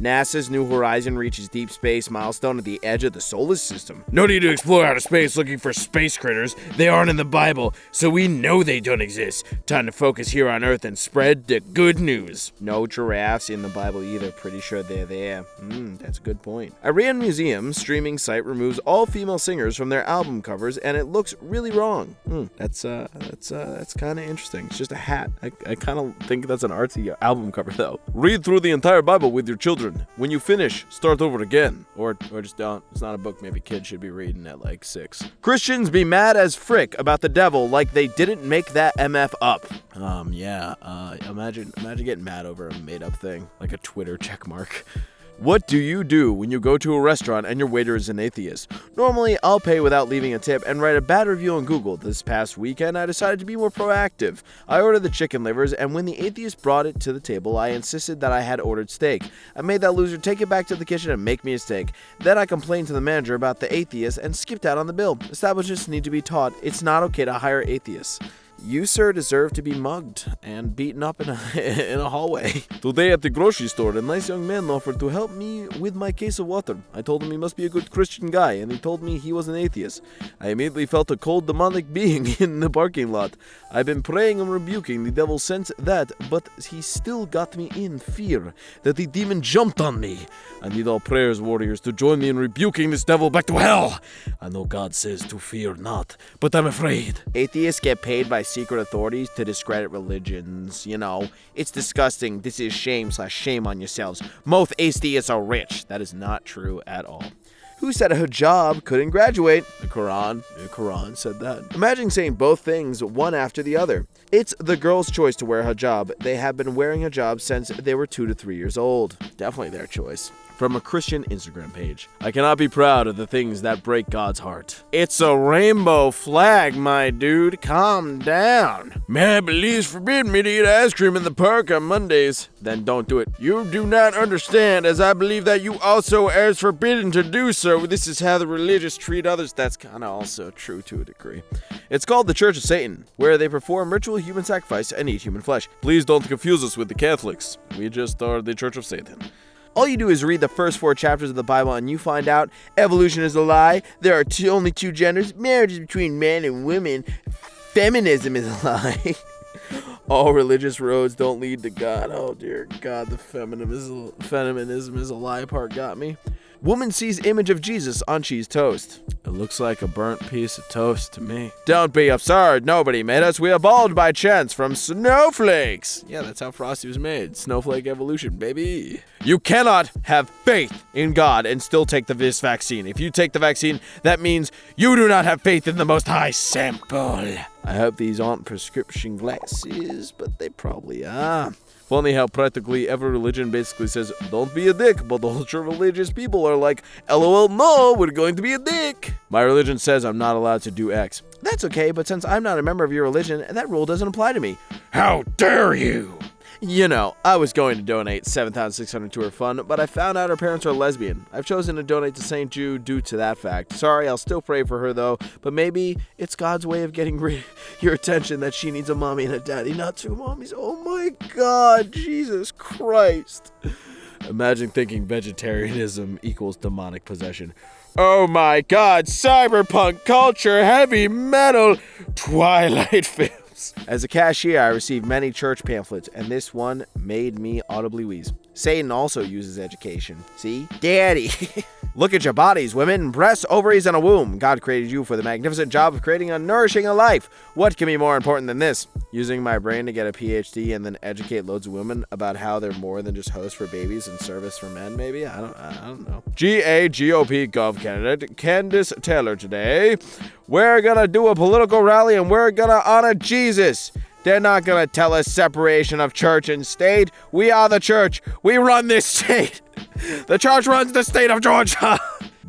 NASA's New Horizon reaches deep space milestone at the edge of the solar system. No need to explore outer space looking for space critters. They aren't in the Bible, so we know they don't exist. Time to focus here on Earth and spread the good news. No giraffes in the Bible either. Pretty sure they're there. That's a good point. Iran Museum streaming site removes all female singers from their album covers, and it looks really wrong. That's kind of interesting. It's just a hat. I kind of think that's an artsy album cover, though. Read through the entire Bible with your children. When you finish, start over again. Or just don't. It's not a book maybe kids should be reading at like 6. Christians be mad as frick about the devil like they didn't make that MF up. Imagine getting mad over a made-up thing, like a Twitter checkmark. What do you do when you go to a restaurant and your waiter is an atheist? Normally, I'll pay without leaving a tip and write a bad review on Google. This past weekend, I decided to be more proactive. I ordered the chicken livers, and when the atheist brought it to the table, I insisted that I had ordered steak. I made that loser take it back to the kitchen and make me a steak. Then I complained to the manager about the atheist and skipped out on the bill. Establishments need to be taught it's not okay to hire atheists. You, sir, deserve to be mugged and beaten up in a hallway. Today at the grocery store, a nice young man offered to help me with my case of water. I told him he must be a good Christian guy, and he told me he was an atheist. I immediately felt a cold demonic being in the parking lot. I've been praying and rebuking the devil since that, but he still got me in fear that the demon jumped on me. I need all prayers, warriors, to join me in rebuking this devil back to hell. I know God says to fear not, but I'm afraid. Atheists get paid by secret authorities to discredit religions. You know, it's disgusting. This is shame on yourselves. Most atheists are rich. That is not true at all. Who said a hijab couldn't graduate? The Quran. The Quran said that. Imagine saying both things one after the other. It's the girl's choice to wear a hijab. They have been wearing hijab since they were 2 to 3 years old. Definitely their choice. From a Christian Instagram page. I cannot be proud of the things that break God's heart. It's a rainbow flag, my dude. Calm down. My beliefs forbid me to eat ice cream in the park on Mondays. Then don't do it. You do not understand, as I believe that you also are forbidden to do so. This is how the religious treat others. That's kind of also true to a degree. It's called the Church of Satan, where they perform ritual human sacrifice and eat human flesh. Please don't confuse us with the Catholics. We just are the Church of Satan. All you do is read the first 4 chapters of the Bible and you find out evolution is a lie, there are only 2 genders, marriage is between men and women, feminism is a lie. All religious roads don't lead to God. Oh dear God, the feminism is a lie part got me. Woman sees image of Jesus on cheese toast. It looks like a burnt piece of toast to me. Don't be absurd. Nobody made us. We evolved by chance from snowflakes. Yeah, that's how Frosty was made. Snowflake evolution, baby. You cannot have faith in God and still take this vaccine. If you take the vaccine, that means you do not have faith in the Most High Sample. I hope these aren't prescription glasses, but they probably are. Funny how practically every religion basically says, don't be a dick, but the ultra-religious people are like, LOL, no, we're going to be a dick. My religion says I'm not allowed to do X. That's okay, but since I'm not a member of your religion, that rule doesn't apply to me. How dare you? You know, I was going to donate $7,600 to her fund, but I found out her parents are lesbian. I've chosen to donate to St. Jude due to that fact. Sorry, I'll still pray for her though, but maybe it's God's way of getting your attention that she needs a mommy and a daddy, not 2 mommies. Oh my God, Jesus Christ. Imagine thinking vegetarianism equals demonic possession. Oh my God, cyberpunk culture, heavy metal, Twilight films. As a cashier, I received many church pamphlets, and this one made me audibly wheeze. Satan also uses education. See? Daddy. Look at your bodies, women. Breasts, ovaries, and a womb. God created you for the magnificent job of creating and nourishing a life. What can be more important than this? Using my brain to get a PhD and then educate loads of women about how they're more than just hosts for babies and service for men, maybe? I don't know. GOP Gov candidate Candace Taylor today. We're gonna do a political rally and we're gonna honor Jesus. They're not gonna tell us separation of church and state. We are the church. We run this state. The church runs the state of Georgia.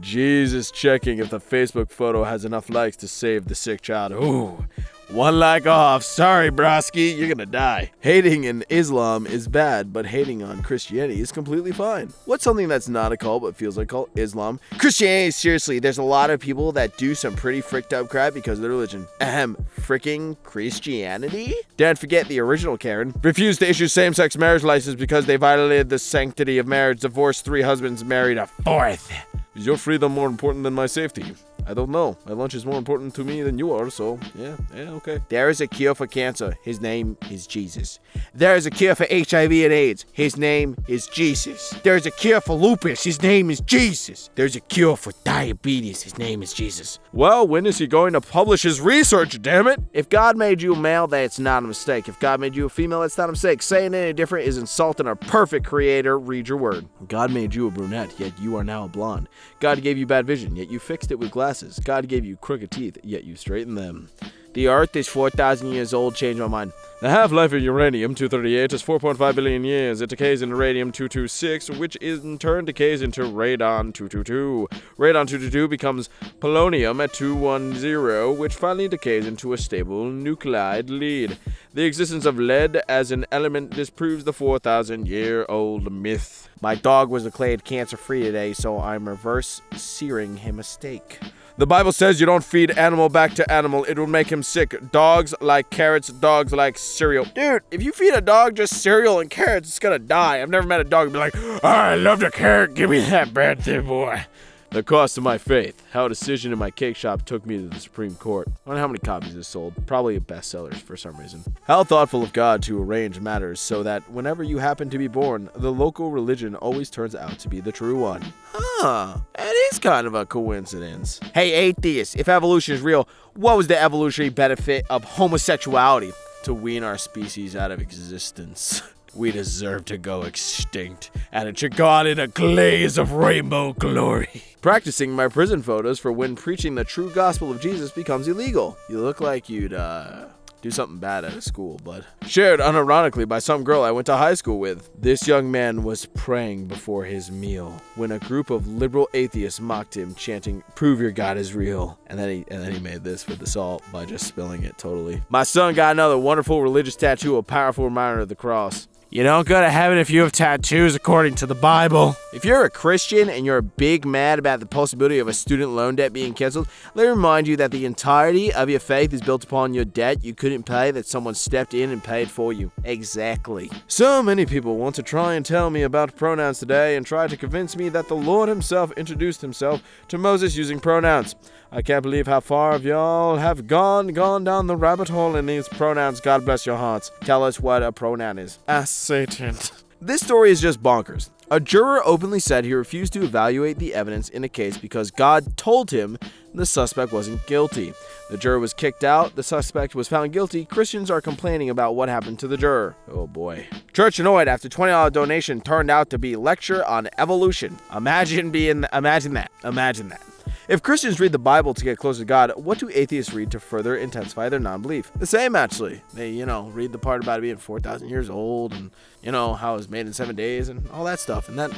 Jesus checking if the Facebook photo has enough likes to save the sick child. Ooh, 1 like off. Sorry, Broski, you're gonna die. Hating in Islam is bad, but hating on Christianity is completely fine. What's something that's not a cult but feels like a cult? Islam. Christianity, seriously, there's a lot of people that do some pretty fricked up crap because of their religion. Fricking Christianity? Don't forget the original Karen. Refused to issue same-sex marriage license because they violated the sanctity of marriage, divorced 3 husbands, married a 4th. Is your freedom more important than my safety? I don't know. My lunch is more important to me than you are, so yeah, okay. There is a cure for cancer. His name is Jesus. There is a cure for HIV and AIDS. His name is Jesus. There is a cure for lupus. His name is Jesus. There's a cure for diabetes. His name is Jesus. Well, when is he going to publish his research, damn it? If God made you a male, that's not a mistake. If God made you a female, that's not a mistake. Saying any different is insulting our perfect creator. Read your word. God made you a brunette, yet you are now a blonde. God gave you bad vision, yet you fixed it with glasses. God gave you crooked teeth, yet you straightened them. The Earth is 4,000 years old. Change my mind. The half-life of uranium-238 is 4.5 billion years. It decays into radium-226, which in turn decays into radon-222. Radon-222 becomes polonium-210, which finally decays into a stable nuclide lead. The existence of lead as an element disproves the 4,000-year-old myth. My dog was declared cancer-free today, so I'm reverse searing him a steak. The Bible says you don't feed animal back to animal. It will make him sick. Dogs like carrots. Dogs like cereal. Dude, if you feed a dog just cereal and carrots, it's gonna die. I've never met a dog be like, oh, I love the carrot. Give me that bad thing, boy. The cost of my faith. How a decision in my cake shop took me to the Supreme Court. I wonder how many copies it sold. Probably bestsellers for some reason. How thoughtful of God to arrange matters so that whenever you happen to be born, the local religion always turns out to be the true one. Huh. That is kind of a coincidence. Hey, atheists, if evolution is real, what was the evolutionary benefit of homosexuality? To wean our species out of existence. We deserve to go extinct, and it should go out in a glaze of rainbow glory. Practicing my prison photos for when preaching the true gospel of Jesus becomes illegal. You look like you'd, do something bad at a school, bud. Shared unironically by some girl I went to high school with. This young man was praying before his meal when a group of liberal atheists mocked him, chanting, "Prove your God is real." And then he made this with the salt by just spilling it totally. My son got another wonderful religious tattoo, a powerful reminder of the cross. You don't go to heaven if you have tattoos, according to the Bible. If you're a Christian and you're big mad about the possibility of a student loan debt being canceled, let me remind you that the entirety of your faith is built upon your debt you couldn't pay that someone stepped in and paid for you. Exactly. So many people want to try and tell me about pronouns today and try to convince me that the Lord himself introduced himself to Moses using pronouns. I can't believe how far of y'all have gone down the rabbit hole in these pronouns. God bless your hearts. Tell us what a pronoun is. Ask Satan. This story is just bonkers. A juror openly said he refused to evaluate the evidence in a case because God told him the suspect wasn't guilty. The juror was kicked out. The suspect was found guilty. Christians are complaining about what happened to the juror. Oh boy. Church annoyed after $20 donation turned out to be lecture on evolution. Imagine that. If Christians read the Bible to get closer to God, what do atheists read to further intensify their non-belief? The same, actually. They, read the part about it being 4,000 years old and, how it was made in 7 days and all that stuff. And that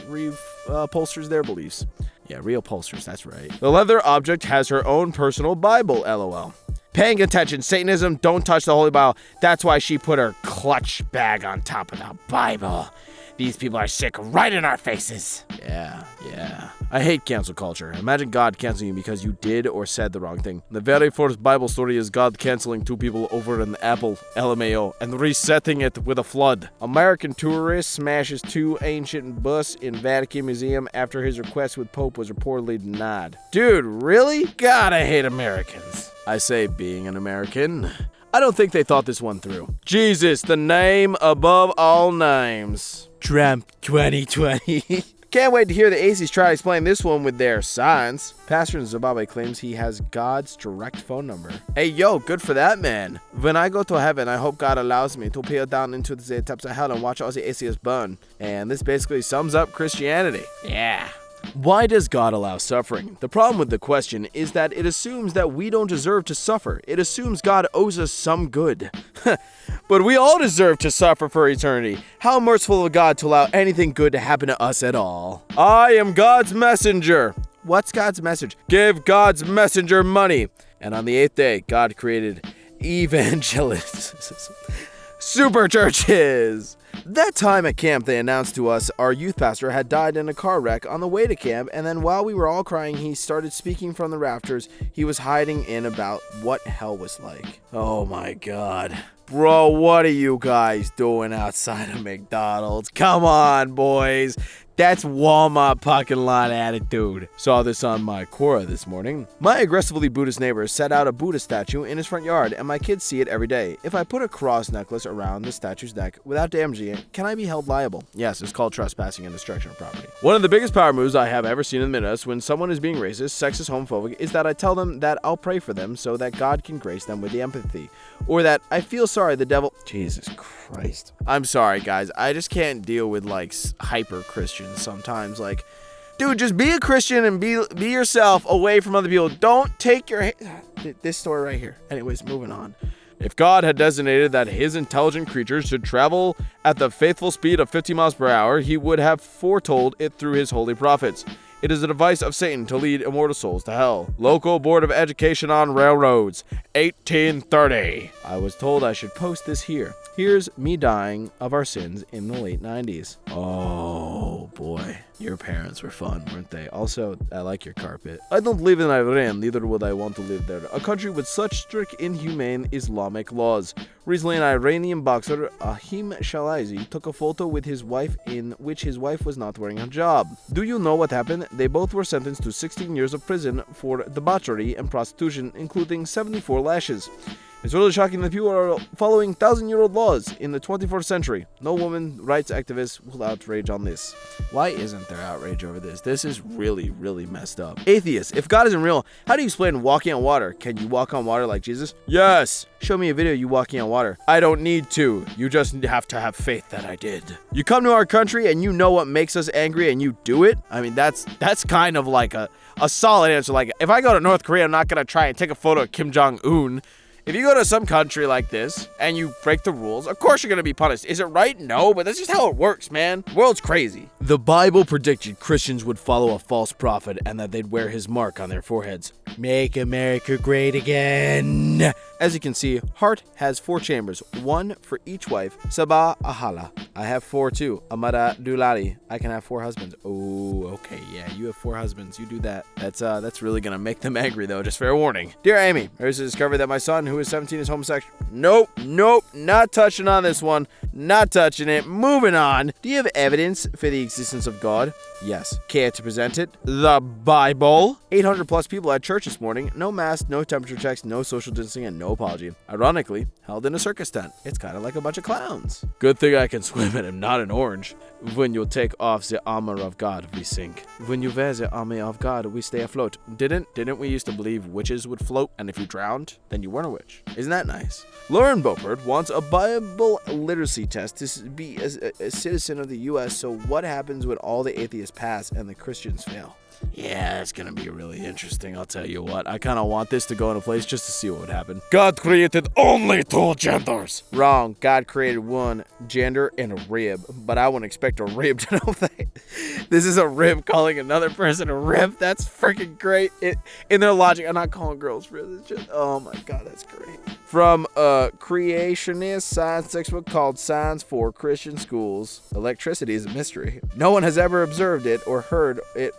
upholsters their beliefs. Yeah, real upholsters, that's right. The leather object has her own personal Bible, LOL. Paying attention, Satanism, don't touch the Holy Bible. That's why she put her clutch bag on top of the Bible. These people are sick right in our faces. Yeah. I hate cancel culture. Imagine God canceling you because you did or said the wrong thing. The very first Bible story is God canceling 2 people over an apple, LMAO, and resetting it with a flood. American tourist smashes 2 ancient busts in Vatican Museum after his request with Pope was reportedly denied. Dude, really? God, I hate Americans. I say being an American. I don't think they thought this one through. Jesus, the name above all names. Trump 2020. Can't wait to hear the atheists try to explain this one with their science. Pastor in Zimbabwe claims he has God's direct phone number. Hey, yo, good for that man. When I go to heaven, I hope God allows me to peer down into the depths of hell and watch all the atheists burn. And this basically sums up Christianity. Yeah. Why does God allow suffering? The problem with the question is that it assumes that we don't deserve to suffer. It assumes God owes us some good. But we all deserve to suffer for eternity. How merciful of God to allow anything good to happen to us at all. I am God's messenger. What's God's message? Give God's messenger money. And on the 8th day, God created evangelism. Super churches! That time at camp, they announced to us our youth pastor had died in a car wreck on the way to camp, and then while we were all crying, he started speaking from the rafters. He was hiding in about what hell was like. Oh my god. Bro, what are you guys doing outside of McDonald's? Come on, boys. That's Walmart parking lot attitude. Saw this on my Quora this morning. My aggressively Buddhist neighbor set out a Buddha statue in his front yard, and my kids see it every day. If I put a cross necklace around the statue's neck without damaging it, can I be held liable? Yes, it's called trespassing and destruction of property. One of the biggest power moves I have ever seen in the Midwest when someone is being racist, sexist, homophobic, is that I tell them that I'll pray for them so that God can grace them with the empathy. Or that I feel sorry the devil... Jesus Christ. I'm sorry, guys. I just can't deal with, like, hyper-Christians sometimes. Like, dude, just be a Christian and be yourself away from other people. Don't take your... This story right here. Anyways, moving on. If God had designated that his intelligent creatures should travel at the faithful speed of 50 miles per hour, he would have foretold it through his holy prophets. It is a device of Satan to lead immortal souls to hell. Local Board of Education on Railroads, 1830. I was told I should post this here. Here's me dying of our sins in the late 90s. Oh boy, your parents were fun, weren't they? Also, I like your carpet. I don't live in Iran, neither would I want to live there. A country with such strict, inhumane Islamic laws. Recently, an Iranian boxer, Ahim Shalazi, took a photo with his wife in which his wife was not wearing a hijab. Do you know what happened? They both were sentenced to 16 years of prison for debauchery and prostitution, including 74 lashes. It's really shocking that people are following 1,000-year-old laws in the 21st century. No woman rights activists will outrage on this. Why isn't there outrage over this? This is really, really messed up. Atheists, if God isn't real, how do you explain walking on water? Can you walk on water like Jesus? Yes! Show me a video of you walking on water. I don't need to. You just have to have faith that I did. You come to our country and you know what makes us angry and you do it? I mean, that's kind of like a solid answer. Like, if I go to North Korea, I'm not going to try and take a photo of Kim Jong-un. If you go to some country like this and you break the rules, of course you're going to be punished. Is it right? No, but that's just how it works, man. The world's crazy. The Bible predicted Christians would follow a false prophet and that they'd wear his mark on their foreheads. Make America great again. As you can see, Heart has 4 chambers, 1 for each wife. Sabah Ahala. I have 4 too. Amada Dulali. I can have 4 husbands. Oh, okay, yeah, you have 4 husbands. You do that. That's really gonna make them angry though, just fair warning. Dear Amy, I recently discovered that my son, who is 17, is homosexual. Nope, not touching on this one. Not touching it. Moving on. Do you have evidence for the existence of God? Yes. Care to present it? The Bible. 800 plus people at church this morning. No mask, no temperature checks, no social distancing, and no apology. Ironically, held in a circus tent. It's kind of like a bunch of clowns. Good thing I can swim and am not an orange. When you take off the armor of God, we sink. When you wear the armor of God, we stay afloat. Didn't we used to believe witches would float, and if you drowned, then you weren't a witch? Isn't that nice? Lauren Beaufort wants a Bible literacy test to be a citizen of the U.S., so what happens when all the atheists pass and the Christians fail? Yeah, it's gonna be really interesting, I'll tell you what. I kind of want this to go into place just to see what would happen. God created only 2 genders. Wrong. God created 1 gender and a rib, but I wouldn't expect a rib to know that. This is a rib calling another person a rib. That's freaking great. In their logic, I'm not calling girls ribs. It's just, oh my god, that's great. From a creationist science textbook called Science for Christian Schools, electricity is a mystery. No one has ever observed it or heard it.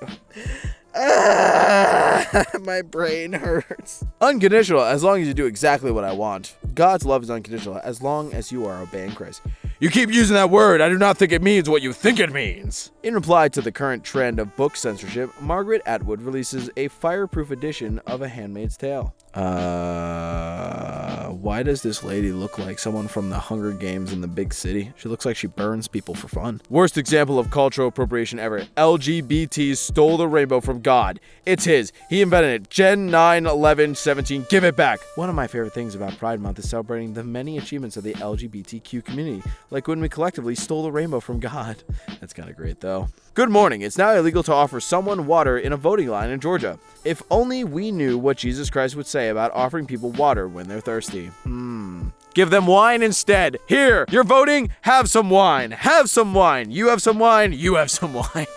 My brain hurts. Unconditional, as long as you do exactly what I want. God's love is unconditional, as long as you are obeying Christ. You keep using that word. I do not think it means what you think it means. In reply to the current trend of book censorship, Margaret Atwood releases a fireproof edition of A Handmaid's Tale. Why does this lady look like someone from the Hunger Games in the big city? She looks like she burns people for fun. Worst example of cultural appropriation ever. LGBTs stole the rainbow from God. It's his. He invented it. Gen 9/11/17. Give it back. One of my favorite things about Pride Month is celebrating the many achievements of the LGBTQ community, like when we collectively stole the rainbow from God. That's kind of great, though. Good morning. It's now illegal to offer someone water in a voting line in Georgia. If only we knew what Jesus Christ would say about offering people water when they're thirsty. Give them wine instead. Here, you're voting? Have some wine. Have some wine. You have some wine. You have some wine.